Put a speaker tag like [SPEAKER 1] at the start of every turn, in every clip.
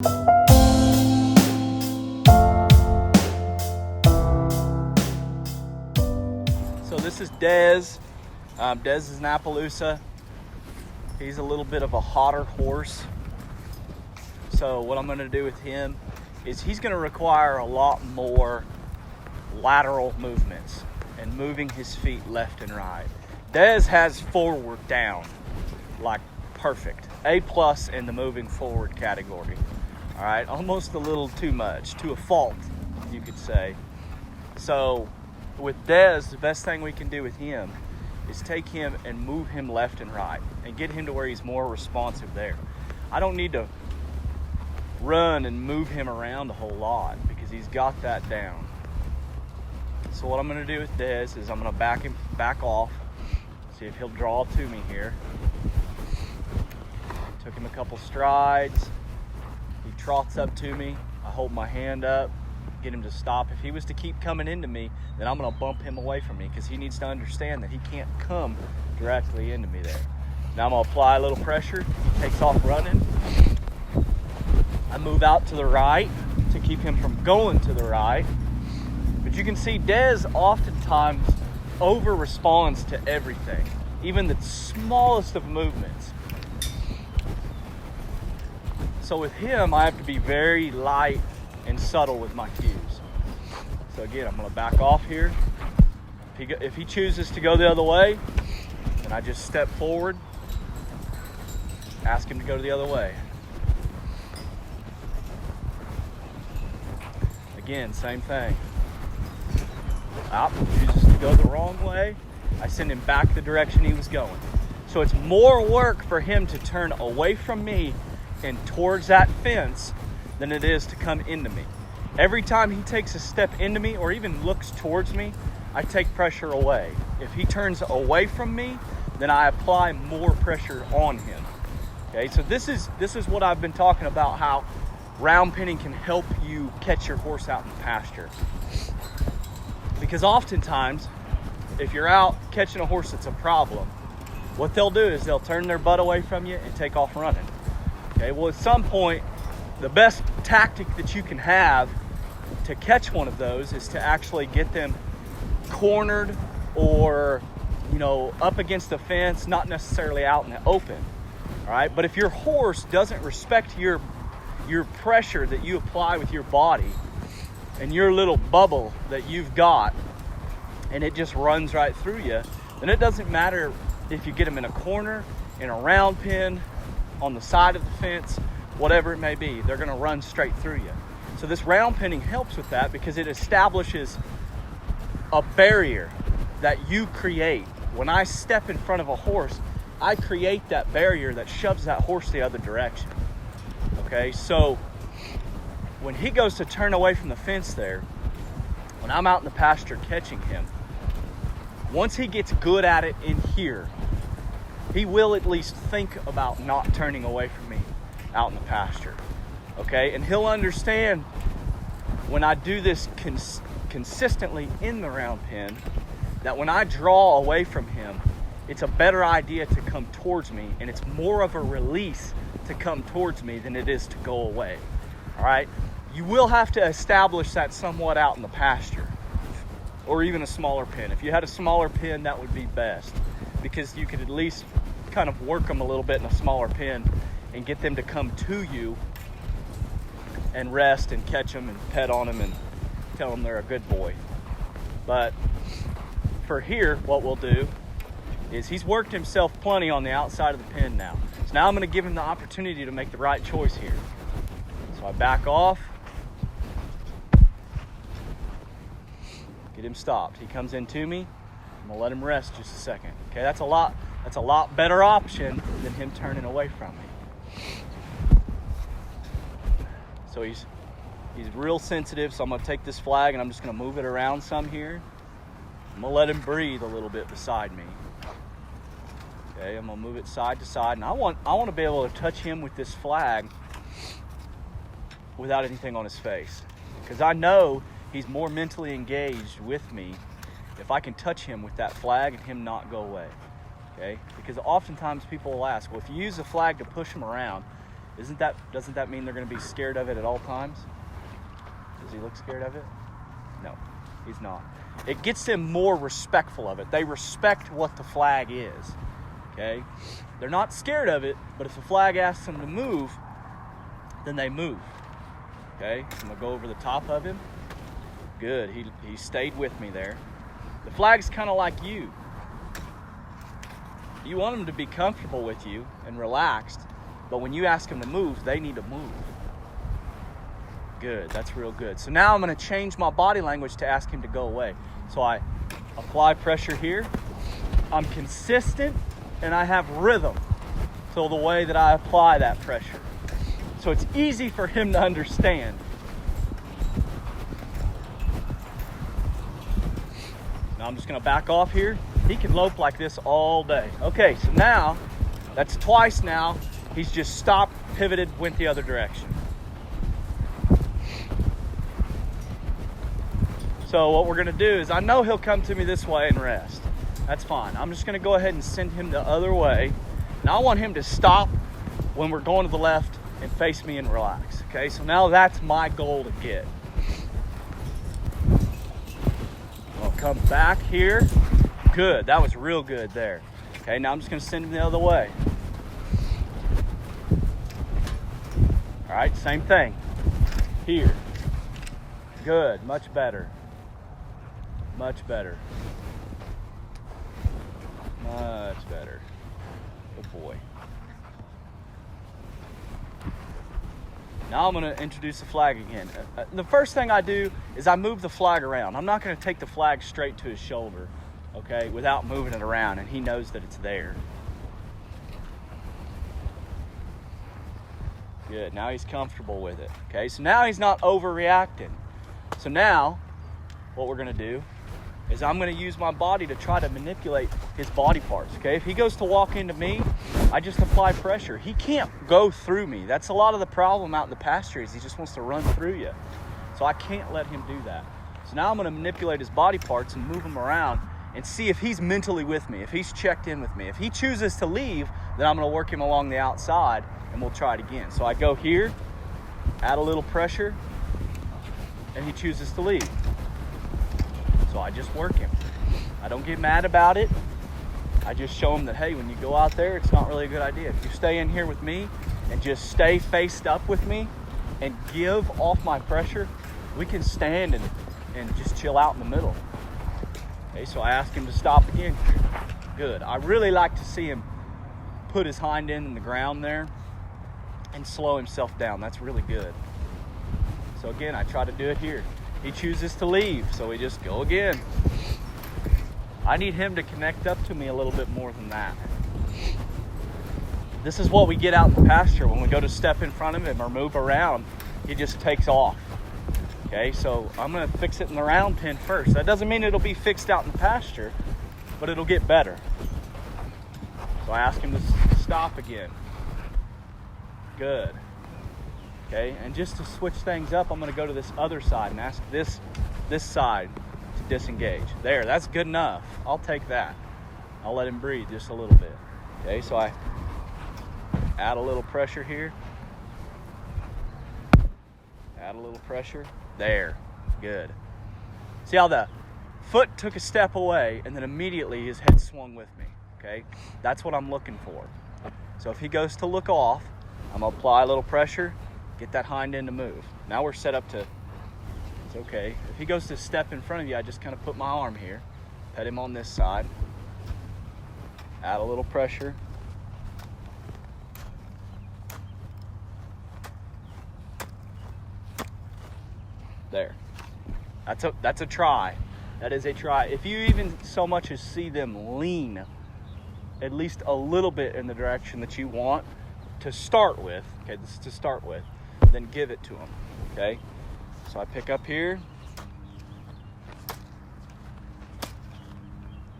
[SPEAKER 1] So this is Dez. Dez is an Appaloosa. He's a little bit of a hotter horse. So what I'm going to do with him is he's going to require a lot more lateral movements and moving his feet left and right. Dez has forward down like perfect. A+ in the moving forward category. All right, almost a little too much, to a fault, you could say. So with Dez, the best thing we can do with him is take him and move him left and right and get him to where he's more responsive there. I don't need to run and move him around a whole lot because he's got that down. So what I'm going to do with Dez is I'm going to back off, see if he'll draw to me here. Took him a couple strides. He trots up to me. I hold my hand up, get him to stop. If he was to keep coming into me, then I'm going to bump him away from me because he needs to understand that he can't come directly into me there. Now I'm going to apply a little pressure. He takes off running. I move out to the right to keep him from going to the right. But you can see Dez oftentimes over responds to everything, even the smallest of movements. So with him, I have to be very light and subtle with my cues. So again, I'm going to back off here. If he chooses to go the other way, then I just step forward, ask him to go the other way. Again, same thing. Chooses to go the wrong way, I send him back the direction he was going. So it's more work for him to turn away from me and towards that fence than it is to come into me. Every time he takes a step into me or even looks towards me, I take pressure away. If he turns away from me, then I apply more pressure on him. Okay, so this is what I've been talking about, how round penning can help you catch your horse out in the pasture. Because oftentimes, if you're out catching a horse that's a problem, what they'll do is they'll turn their butt away from you and take off running. Okay, well at some point, the best tactic that you can have to catch one of those is to actually get them cornered or, up against the fence, not necessarily out in the open. All right, but if your horse doesn't respect your pressure that you apply with your body and your little bubble that you've got, and it just runs right through you, then it doesn't matter if you get them in a corner, in a round pen, on the side of the fence, whatever it may be, they're going to run straight through you. So this round penning helps with that because it establishes a barrier that you create. When I step in front of a horse, I create that barrier that shoves that horse the other direction. Okay, so when he goes to turn away from the fence there, when I'm out in the pasture catching him, once he gets good at it in here, he will at least think about not turning away from me out in the pasture. Okay, and he'll understand when I do this consistently in the round pen, that when I draw away from him, it's a better idea to come towards me, and it's more of a release to come towards me than it is to go away. All right, you will have to establish that somewhat out in the pasture, or even a smaller pen. If you had a smaller pen, that would be best, because you could at least kind of work them a little bit in a smaller pen and get them to come to you and rest and catch them and pet on them and tell them they're a good boy. But for here, what we'll do is he's worked himself plenty on the outside of the pen now. So now I'm going to give him the opportunity to make the right choice here. So I back off, get him stopped. He comes in to me. I'm going to let him rest just a second. Okay, that's a lot better option than him turning away from me. So he's real sensitive, so I'm going to take this flag and I'm just going to move it around some here. I'm going to let him breathe a little bit beside me. Okay, I'm going to move it side to side, and I want to be able to touch him with this flag without anything on his face, because I know he's more mentally engaged with me if I can touch him with that flag and him not go away. Okay, because oftentimes people will ask, well, if you use the flag to push him around, Doesn't that mean they're going to be scared of it at all times? Does he look scared of it? No, he's not. It gets them more respectful of it. They respect what the flag is, okay? They're not scared of it, but if the flag asks them to move, then they move, okay? I'm gonna go over the top of him. Good, he stayed with me there. The flag's kind of like you. You want them to be comfortable with you and relaxed, but when you ask them to move, they need to move. Good, that's real good. So now I'm gonna change my body language to ask him to go away. So I apply pressure here. I'm consistent and I have rhythm to the way that I apply that pressure. So it's easy for him to understand. Now I'm just gonna back off here. He can lope like this all day. Okay, so now, that's twice now. He's just stopped, pivoted, went the other direction. So what we're gonna do is, I know he'll come to me this way and rest. That's fine. I'm just gonna go ahead and send him the other way. And I want him to stop when we're going to the left and face me and relax. Okay, so now that's my goal to get. I'll come back here. Good, that was real good there. Okay, now I'm just gonna send him the other way. All right, same thing. Here. Good, much better. Much better. Much better. Good boy. Now I'm going to introduce the flag again. The first thing I do is I move the flag around. I'm not going to take the flag straight to his shoulder, okay, without moving it around, and he knows that it's there. Good, now he's comfortable with it. Okay, so now he's not overreacting. So now, what we're gonna do is I'm gonna use my body to try to manipulate his body parts, okay? If he goes to walk into me, I just apply pressure. He can't go through me. That's a lot of the problem out in the pasture, is he just wants to run through you. So I can't let him do that. So now I'm gonna manipulate his body parts and move him around and see if he's mentally with me, if he's checked in with me. If he chooses to leave, then I'm gonna work him along the outside and we'll try it again. So I go here, add a little pressure, and he chooses to leave. So I just work him. I don't get mad about it. I just show him that, hey, when you go out there, it's not really a good idea. If you stay in here with me and just stay faced up with me and give off my pressure, we can stand and just chill out in the middle. Okay, so I ask him to stop again. Good. I really like to see him put his hind end in the ground there and slow himself down. That's really good. So again, I try to do it here. He chooses to leave, so we just go again. I need him to connect up to me a little bit more than that. This is what we get out in the pasture. When we go to step in front of him or move around, he just takes off. Okay, so I'm gonna fix it in the round pen first. That doesn't mean it'll be fixed out in the pasture, but it'll get better. So I ask him to stop again. Good. Okay, and just to switch things up, I'm gonna go to this other side and ask this side to disengage. There, that's good enough. I'll take that. I'll let him breathe just a little bit. Okay, so I add a little pressure here. Add a little pressure. There, good. See how the foot took a step away and then immediately his head swung with me, okay? That's what I'm looking for. So if he goes to look off, I'm gonna apply a little pressure, get that hind end to move. Now we're set up to, it's okay. If he goes to step in front of you, I just kind of put my arm here, pet him on this side, add a little pressure. There. That's a try. That is a try. If you even so much as see them lean at least a little bit in the direction that you want to start with, okay, this is to start with, then give it to them, okay? So I pick up here.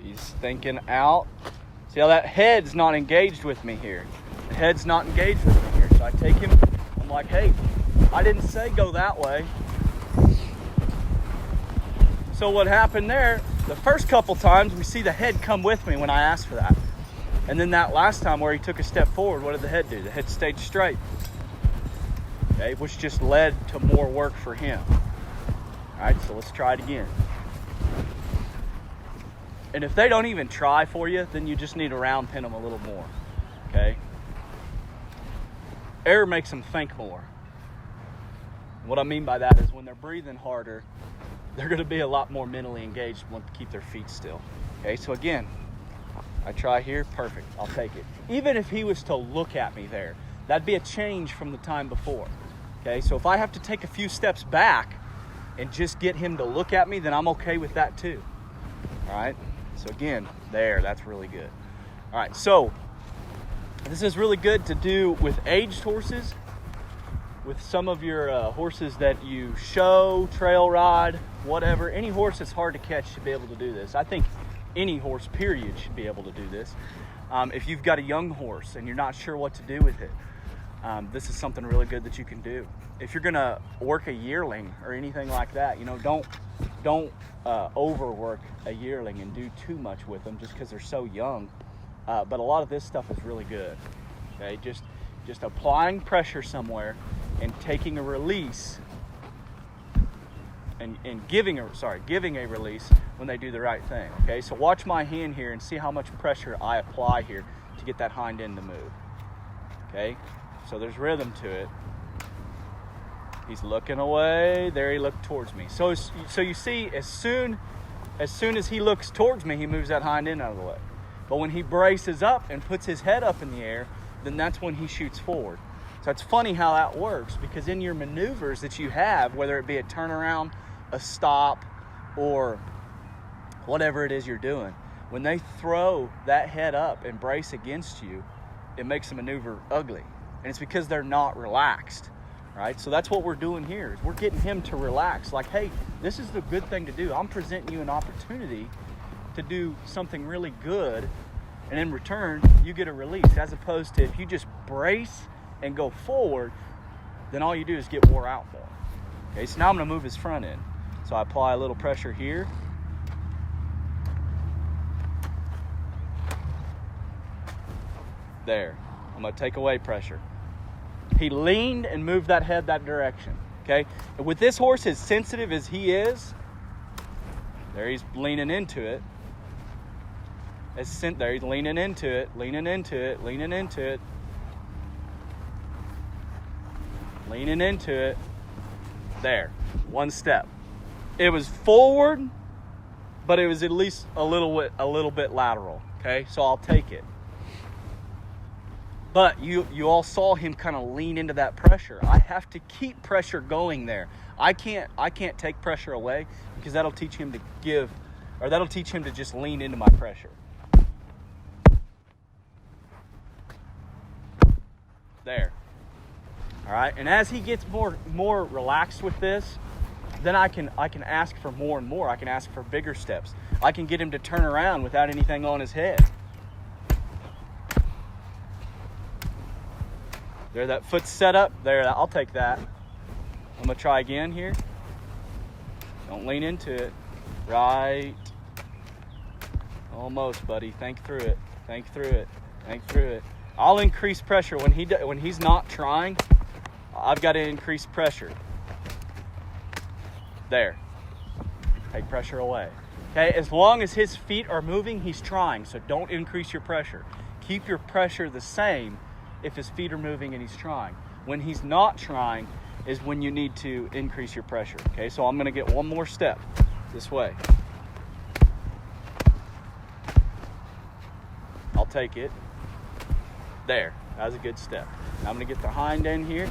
[SPEAKER 1] He's thinking out. See how that head's not engaged with me here. The head's not engaged with me here. So I take him, I'm like, hey, I didn't say go that way. So what happened there, the first couple times we see the head come with me when I asked for that. And then that last time where he took a step forward, what did the head do? The head stayed straight. okay, which just led to more work for him. All right, so let's try it again. And if they don't even try for you, then you just need to round pin them a little more, okay? Air makes them think more. What I mean by that is when they're breathing harder, they're going to be a lot more mentally engaged and want to keep their feet still. Okay, so again, I try here, perfect, I'll take it. Even if he was to look at me there, that'd be a change from the time before. Okay, so if I have to take a few steps back and just get him to look at me, then I'm okay with that too. All right, so again, there, that's really good. All right, so this is really good to do with aged horses, with some of your horses that you show, trail ride, whatever. Any horse that's hard to catch should be able to do this. I think any horse, period, should be able to do this. If you've got a young horse and you're not sure what to do with it, this is something really good that you can do. If you're gonna work a yearling or anything like that, you know, don't overwork a yearling and do too much with them just because they're so young. But a lot of this stuff is really good. Okay, just applying pressure somewhere and taking a release and giving a release when they do the right thing. Okay, so watch my hand here and see how much pressure I apply here to get that hind end to move. Okay, so there's rhythm to it. He's looking away. There he looked towards me. So you see, as soon as he looks towards me, he moves that hind end out of the way. But when he braces up and puts his head up in the air, then that's when he shoots forward. So it's funny how that works, because in your maneuvers that you have, whether it be a turnaround, a stop, or whatever it is you're doing, when they throw that head up and brace against you, it makes the maneuver ugly. And it's because they're not relaxed, right? So that's what we're doing here, is we're getting him to relax. Like, hey, this is the good thing to do. I'm presenting you an opportunity to do something really good, and in return, you get a release, as opposed to if you just brace and go forward, then all you do is get wore out more. Okay, so now I'm gonna move his front end. So I apply a little pressure here. There, I'm gonna take away pressure. He leaned and moved that head that direction, okay? And with this horse, as sensitive as he is, there he's leaning into it. There he's leaning into it, leaning into it, leaning into it. Leaning into it. There, one step. It was forward, but it was at least a little bit lateral. Okay, so I'll take it. But you all saw him kind of lean into that pressure. I have to keep pressure going there. I can't take pressure away, because that'll teach him to just lean into my pressure. There. All right, and as he gets more relaxed with this, then I can ask for more and more. I can ask for bigger steps. I can get him to turn around without anything on his head. There, that foot's set up. There, I'll take that. I'm gonna try again here. Don't lean into it. Right. Almost, buddy. Think through it. Think through it. Think through it. I'll increase pressure when he's not trying. I've got to increase pressure. There. Take pressure away. Okay, as long as his feet are moving, he's trying, so don't increase your pressure. Keep your pressure the same if his feet are moving and he's trying. When he's not trying is when you need to increase your pressure. Okay, so I'm going to get one more step this way. I'll take it. There, that was a good step. Now I'm gonna get the hind end here.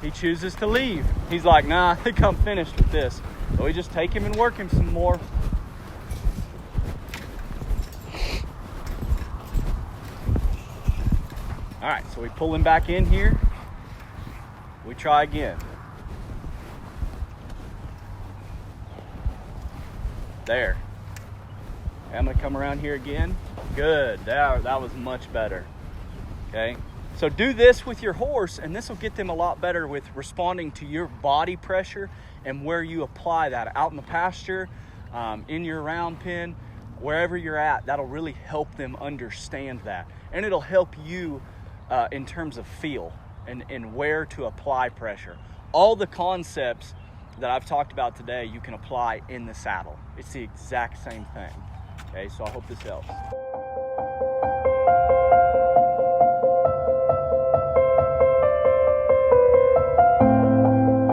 [SPEAKER 1] He chooses to leave. He's like, nah, I think I'm finished with this. So we just take him and work him some more. All right, so we pull him back in here. We try again. There. I'm gonna come around here again. Good, that was much better. Okay, so do this with your horse, and this will get them a lot better with responding to your body pressure and where you apply that out in the pasture, in your round pen, wherever you're at. That'll really help them understand that, and it'll help you in terms of feel and where to apply pressure. All the concepts that I've talked about today, you can apply in the saddle. It's the exact same thing. Okay, so I hope this helps.